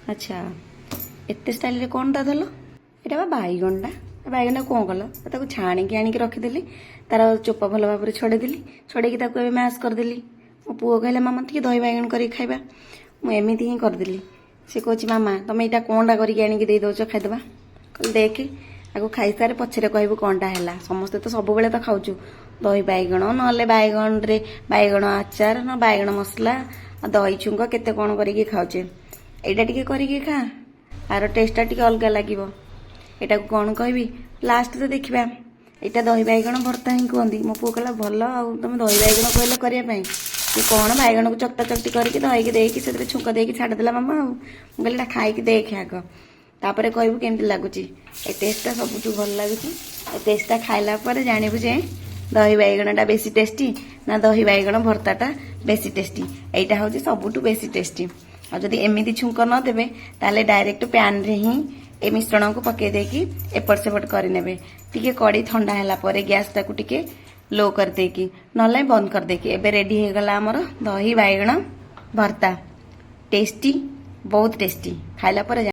अच्छा एत स्टाइल कौन टा धल एटा बैगणटा बैगण कौन कल छाणिकी आनिक रखिदेली तार चोपा भल भाव छड़ेदेली छड़ेकी मैश करदेली मो पुओ कहला मामा टी दही बैगण कर खाଇବା मुझे ही करदेली सी कह मामा तुम यहाँ कौनटा करके दौच खाईदे कल देख आगे खाई सारे पछरे कहबू कौनटा है समस्ते तो सब तो खाऊँ दही बैगण ना बैगण रे बैगण आचार ना बैगण मसला दही छुंक केते कौन करके खाऊचे एटा टिके करके खा आर टेस्टा टिके अलग लगे एटा कौन कहबी लास्ट तो देखा यहाँ दही बैगण भर्ता ही कहती मो पु कहला भल तुम दही बैगण कहले करने कौन बैगण को चकटा चकटी करके दही देकी से छुंक देकी छाड़देला मामा कहली खाई देख आग तापर कहबू केमती लगुच ए टेस्टा सब भल लगुच ए टेस्टा खाइला पर जानबू जे दही बैगणटा बेसी टेस्टी ना दही बैगण भर्ताटा बेसी टेस्टी एटा हूँ सबुठू बेसी टेस्टी आ जदि एमिति छुंक न देबे ताले डायरेक्ट पैन रे ही ए मिश्रण को पके देकी एपट सेपट करने टिके कड़ी ठंडा हैला परे गैस टाकू टिके लो कर देकी नले बंद कर देकी एबे रेडी हो गला हमर दही बैगण भर्ता टेस्टी बहुत टेस्टी खाइला परे